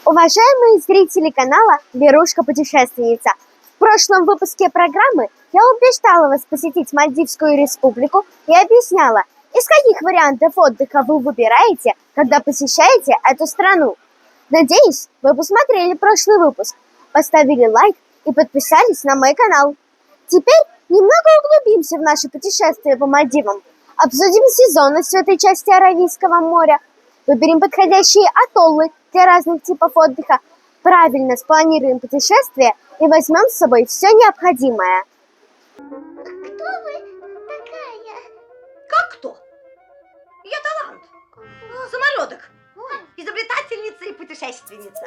Уважаемые зрители канала Верушка-путешественница, в прошлом выпуске программы я убеждала вас посетить Мальдивскую республику и объясняла, из каких вариантов отдыха вы выбираете, когда посещаете эту страну. Надеюсь, вы посмотрели прошлый выпуск, поставили лайк и подписались на мой канал. Теперь немного углубимся в наше путешествие по Мальдивам, обсудим сезонность в этой части Аравийского моря, выберем подходящие атоллы для разных типов отдыха, правильно спланируем путешествие и возьмем с собой все необходимое. Кто вы такая? Как кто? Я талант. Самолеток. Изобретательница и путешественница.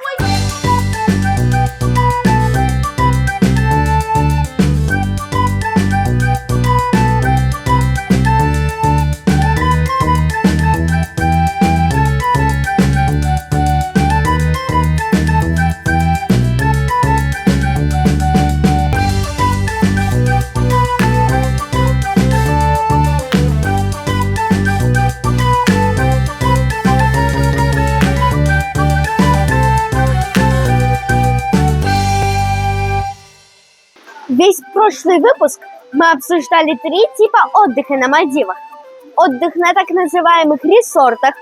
Весь прошлый выпуск мы обсуждали 3 типа отдыха на Мальдивах. Отдых на так называемых ресортах,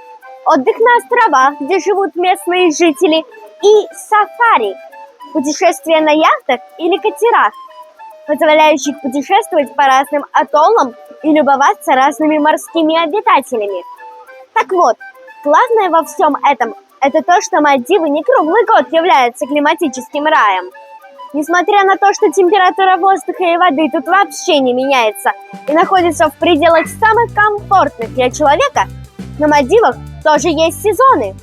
отдых на островах, где живут местные жители, и сафари, путешествия на яхтах или катерах, позволяющих путешествовать по разным атоллам и любоваться разными морскими обитателями. Так вот, главное во всем этом – это то, что Мальдивы не круглый год являются климатическим раем. Несмотря на то, что температура воздуха и воды тут вообще не меняется и находится в пределах самых комфортных для человека, на Мальдивах тоже есть сезоны.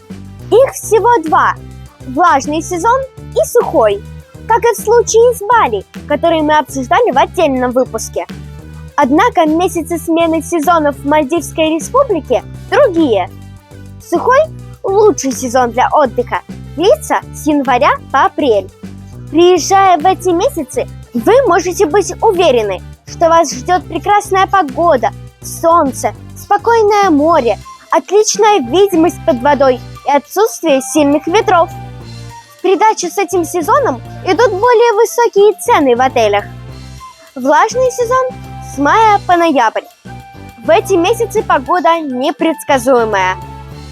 Их всего 2 – влажный сезон и сухой, как и в случае с Бали, который мы обсуждали в отдельном выпуске. Однако месяцы смены сезонов в Мальдивской республике другие. Сухой – лучший сезон для отдыха, длится с января по апрель. Приезжая в эти месяцы, вы можете быть уверены, что вас ждет прекрасная погода, солнце, спокойное море, отличная видимость под водой и отсутствие сильных ветров. В придачу с этим сезоном идут более высокие цены в отелях. Влажный сезон с мая по ноябрь. В эти месяцы погода непредсказуемая.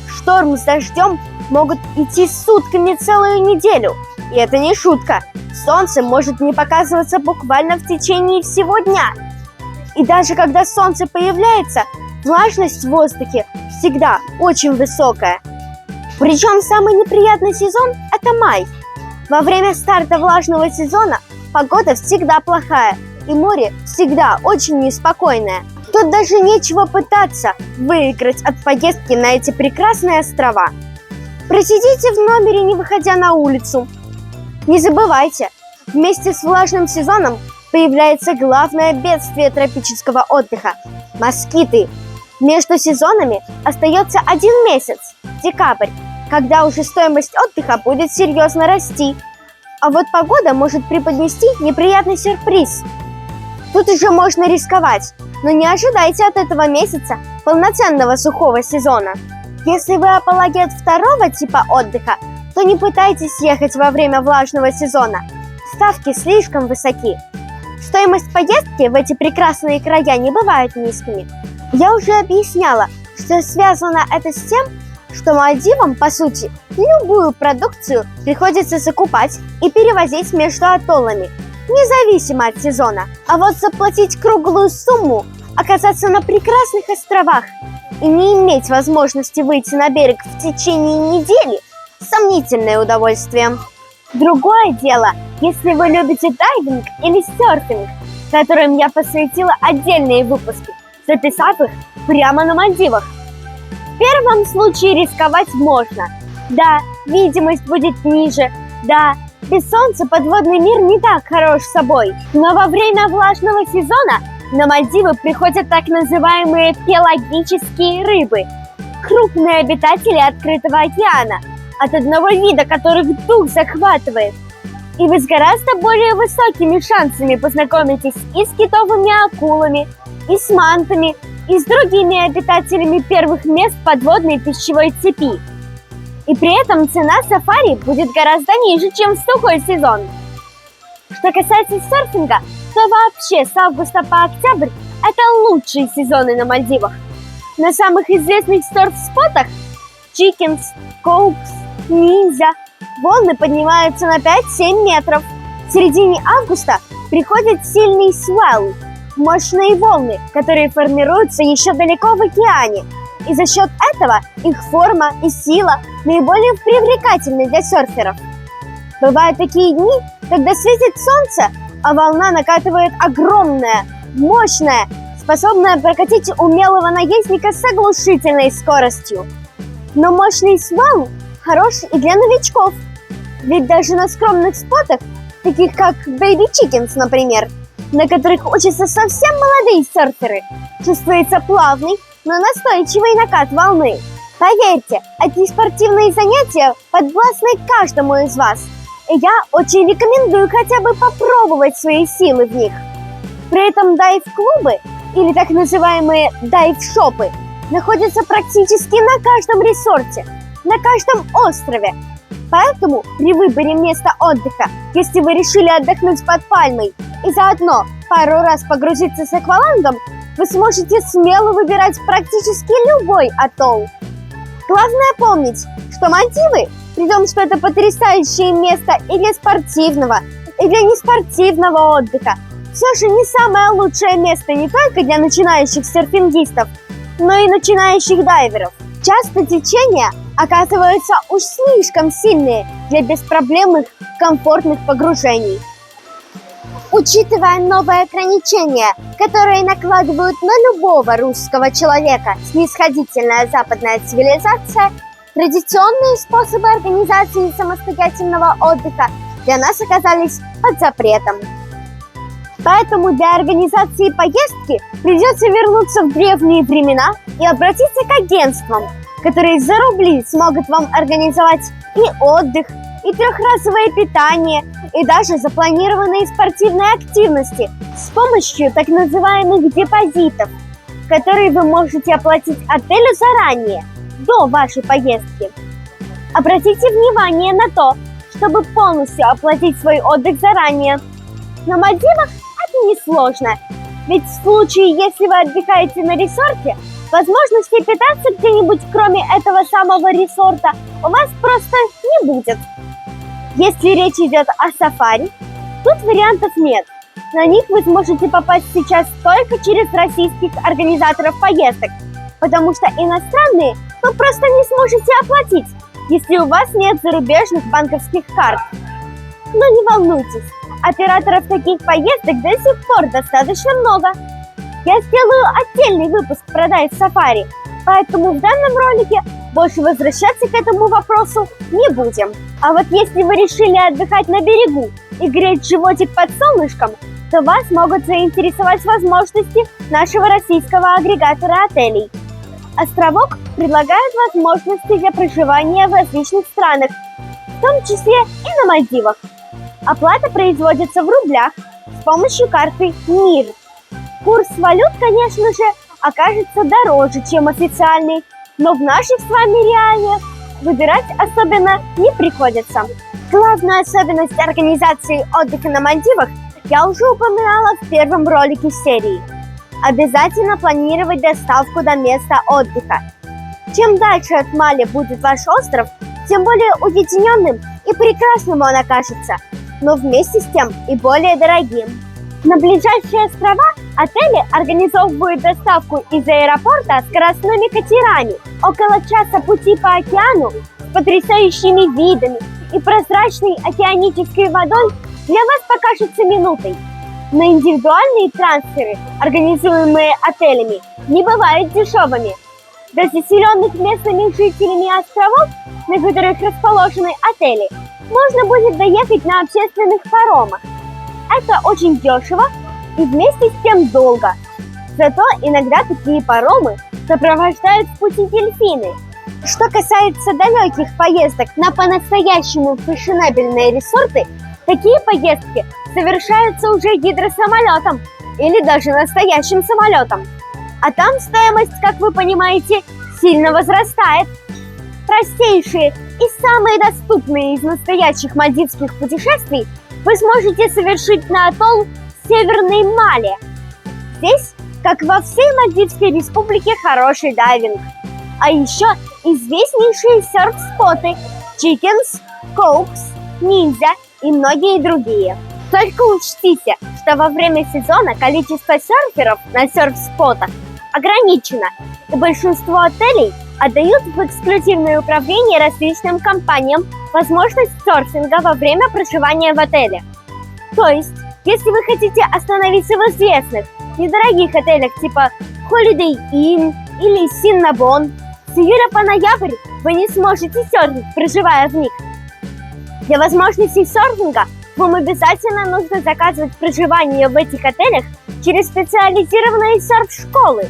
Шторм с дождем могут идти сутками целую неделю. И это не шутка. Солнце может не показываться буквально в течение всего дня. И даже когда солнце появляется, влажность в воздухе всегда очень высокая. Причем самый неприятный сезон – это май. Во время старта влажного сезона погода всегда плохая, и море всегда очень неспокойное. Тут даже нечего пытаться выиграть от поездки на эти прекрасные острова. Просидите в номере, не выходя на улицу. Не забывайте, вместе с влажным сезоном появляется главное бедствие тропического отдыха – москиты. Между сезонами остается 1 месяц – декабрь, когда уже стоимость отдыха будет серьезно расти. А вот погода может преподнести неприятный сюрприз. Тут уже можно рисковать, но не ожидайте от этого месяца полноценного сухого сезона. Если вы апологет 2-го типа отдыха, то не пытайтесь ехать во время влажного сезона. Ставки слишком высоки. Стоимость поездки в эти прекрасные края не бывает низкими. Я уже объясняла, что связано это с тем, что Мальдивам, по сути, любую продукцию приходится закупать и перевозить между атоллами, независимо от сезона. А вот заплатить круглую сумму, оказаться на прекрасных островах и не иметь возможности выйти на берег в течение недели – сомнительное удовольствие. Другое дело, если вы любите дайвинг или серфинг, которым я посвятила отдельные выпуски, записав их прямо на Мальдивах. В первом случае рисковать можно. Да, видимость будет ниже. Да, без солнца подводный мир не так хорош собой. Но во время влажного сезона на Мальдивы приходят так называемые пелагические рыбы, крупные обитатели открытого океана, от одного вида которых дух захватывает. И вы с гораздо более высокими шансами познакомитесь и с китовыми акулами, и с мантами, и с другими обитателями первых мест подводной пищевой цепи. И при этом цена сафари будет гораздо ниже, чем в сухой сезон. Что касается серфинга, то вообще с августа по октябрь это лучшие сезоны на Мальдивах. На самых известных серф-спотах Чикенс, Коукс, Ниндзя волны поднимаются на 5-7 метров. В середине августа приходит сильный свелл, мощные волны, которые формируются еще далеко в океане. И за счет этого их форма и сила наиболее привлекательны для серферов. Бывают такие дни, когда светит солнце, а волна накатывает огромная, мощная, способная прокатить умелого наездника с оглушительной скоростью. Но мощный свал хорош и для новичков. Ведь даже на скромных спотах, таких как Baby Chickens, например, на которых учатся совсем молодые серферы, чувствуется плавный, но настойчивый накат волны. Поверьте, эти спортивные занятия подвластны каждому из вас. И я очень рекомендую хотя бы попробовать свои силы в них. При этом дайв-клубы, или так называемые дайв-шопы, находятся практически на каждом ресорте, на каждом острове. Поэтому при выборе места отдыха, если вы решили отдохнуть под пальмой и заодно пару раз погрузиться с аквалангом, вы сможете смело выбирать практически любой атолл. Главное помнить, что Мальдивы, при том, что это потрясающее место и для спортивного, и для неспортивного отдыха, все же не самое лучшее место не только для начинающих серфингистов, но и начинающих дайверов. Часто течения оказываются уж слишком сильные для беспроблемных, комфортных погружений. Учитывая новые ограничения, которые накладывают на любого русского человека снисходительная западная цивилизация, традиционные способы организации самостоятельного отдыха для нас оказались под запретом. Поэтому для организации поездки придется вернуться в древние времена и обратиться к агентствам, которые за рубли смогут вам организовать и отдых, и трехразовое питание, и даже запланированные спортивные активности с помощью так называемых депозитов, которые вы можете оплатить отелю заранее, до вашей поездки. Обратите внимание на то, чтобы полностью оплатить свой отдых заранее. На Мальдивах это несложно, ведь в случае, если вы отдыхаете на ресорте, возможности питаться где-нибудь кроме этого самого ресорта у вас просто не будет. Если речь идет о сафари, тут вариантов нет. На них вы сможете попасть сейчас только через российских организаторов поездок, потому что иностранные вы просто не сможете оплатить, если у вас нет зарубежных банковских карт. Но не волнуйтесь, операторов таких поездок до сих пор достаточно много. Я сделаю отдельный выпуск про дайв-сафари, поэтому в данном ролике больше возвращаться к этому вопросу не будем. А вот если вы решили отдыхать на берегу и греть животик под солнышком, то вас могут заинтересовать возможности нашего российского агрегатора отелей. Островок предлагает возможности для проживания в различных странах, в том числе и на Мальдивах. Оплата производится в рублях с помощью карты МИР. Курс валют, конечно же, окажется дороже, чем официальный, но в наших с вами реалиях выбирать особенно не приходится. Главную особенность организации отдыха на Мальдивах я уже упоминала в первом ролике серии. Обязательно планировать доставку до места отдыха. Чем дальше от Мали будет ваш остров, тем более уединенным и прекрасным он окажется, но вместе с тем и более дорогим. На ближайшие острова отели организовывают доставку из аэропорта скоростными катерами. Около часа пути по океану с потрясающими видами и прозрачной океанической водой для вас покажется минутой. Но индивидуальные трансферы, организуемые отелями, не бывают дешевыми. До заселенных местными жителями островов, на которых расположены отели, можно будет доехать на общественных паромах. Это очень дешево и вместе с тем долго. Зато иногда такие паромы сопровождают в пути дельфины. Что касается далеких поездок на по-настоящему фешенебельные ресорты, такие поездки совершаются уже гидросамолетом или даже настоящим самолетом. А там стоимость, как вы понимаете, сильно возрастает. простейшие и самые доступные из настоящих мальдивских путешествий вы сможете совершить на атолл Северной Мали. Здесь, как во всей Мальдивской республике, хороший дайвинг. А еще известнейшие серф-споты Чикенс, Коупс, Ниндзя и многие другие. Только учтите, что во время сезона количество серферов на серф-спотах ограничено, и большинство отелей отдают в эксклюзивное управление различным компаниям возможность серфинга во время проживания в отеле. То есть, если вы хотите остановиться в известных, недорогих отелях типа Holiday Inn или Cinnabon, с июля по ноябрь вы не сможете серфить, проживая в них. Для возможности серфинга вам обязательно нужно заказывать проживание в этих отелях через специализированные серф-школы,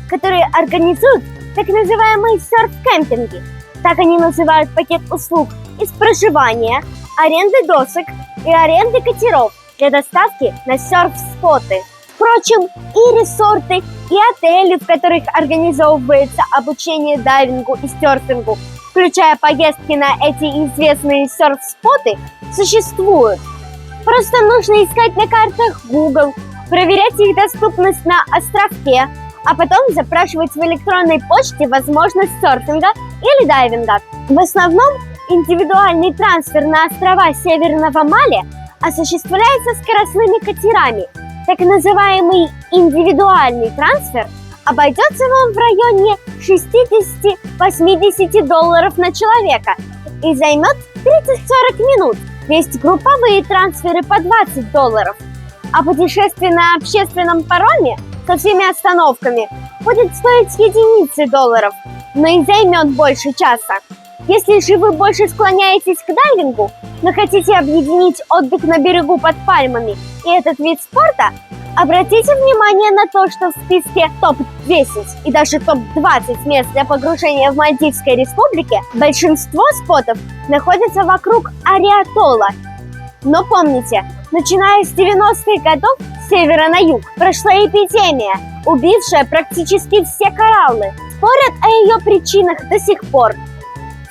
которые организуют так называемые серф-кемпинги. Так они называют пакет услуг из проживания, аренды досок и аренды катеров для доставки на серф-споты. Впрочем, и ресорты, и отели, в которых организовывается обучение дайвингу и серфингу, включая поездки на эти известные серф-споты, существуют. Просто нужно искать на картах Google, проверять их доступность на островке, а потом запрашивать в электронной почте возможность серфинга или дайвинга. В основном индивидуальный трансфер на острова Северного Мали осуществляется скоростными катерами. Так называемый индивидуальный трансфер обойдется вам в районе $60-80 на человека и займет 30-40 минут. Есть групповые трансферы по $20. А путешествие на общественном пароме со всеми остановками будет стоить единицы долларов, но и займет больше часа. Если же вы больше склоняетесь к дайвингу, но хотите объединить отдых на берегу под пальмами и этот вид спорта, обратите внимание на то, что в списке топ-10 и даже топ-20 мест для погружения в Мальдивской республике большинство спотов находятся вокруг Ариатола. Но помните, начиная с 90-х годов с севера на юг прошла эпидемия, убившая практически все кораллы. Спорят о ее причинах до сих пор.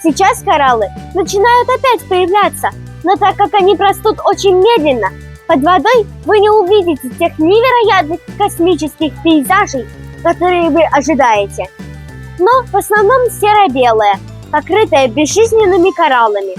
Сейчас кораллы начинают опять появляться, но так как они растут очень медленно, под водой вы не увидите тех невероятных космических пейзажей, которые вы ожидаете. Но в основном серо-белое, покрытое безжизненными кораллами.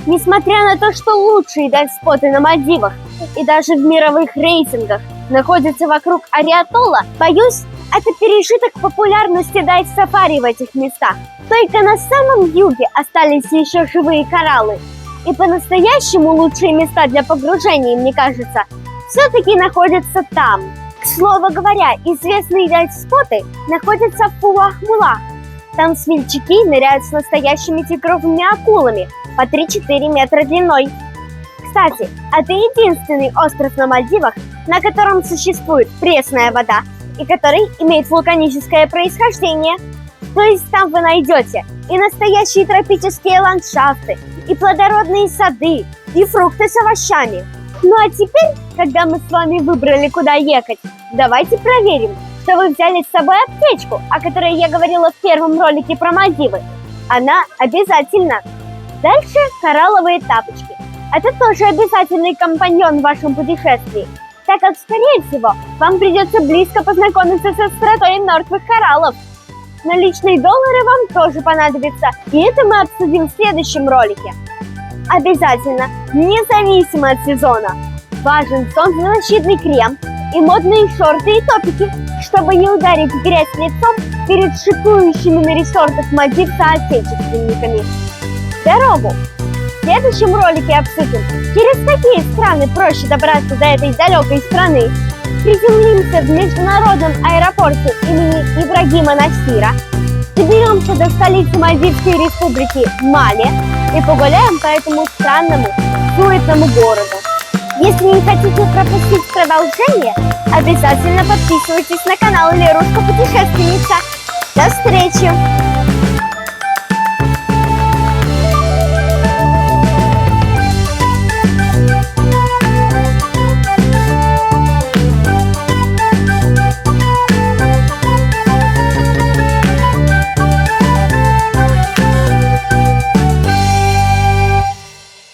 Несмотря на то, что лучшие дайв-споты на Мальдивах и даже в мировых рейтингах находятся вокруг Ариатола, боюсь, это пережиток популярности дайв-сафари в этих местах. Только на самом юге остались еще живые кораллы. И по-настоящему лучшие места для погружения, мне кажется, все-таки находятся там. К слову говоря, известные дайв-споты находятся в Фулах-Мулах. Там смельчаки ныряют с настоящими тигровыми акулами по 3-4 метра длиной. Кстати, это единственный остров на Мальдивах, на котором существует пресная вода и который имеет вулканическое происхождение. То есть там вы найдете и настоящие тропические ландшафты, и плодородные сады, и фрукты с овощами. Ну а теперь, когда мы с вами выбрали, куда ехать, давайте проверим, что вы взяли с собой аптечку, о которой я говорила в первом ролике про Мальдивы. Она обязательна. Дальше коралловые тапочки. Это тоже обязательный компаньон в вашем путешествии, так как, скорее всего, вам придется близко познакомиться со стратой мертвых кораллов. Наличные доллары вам тоже понадобятся, и это мы обсудим в следующем ролике. Обязательно, независимо от сезона, важен солнцезащитный крем и модные шорты и топики, чтобы не ударить в грязь лицом перед шикующими на ресортах Мальдив соотечественниками. Дорогу! В следующем ролике обсудим, через какие страны проще добраться до этой далекой страны. Приземлимся в международном аэропорту имени Ибрагима Насира, доберемся до столицы Мальдивской республики Мали и погуляем по этому странному, суетному городу. Если не хотите пропустить продолжение, обязательно подписывайтесь на канал Лерушка Путешественница. До встречи!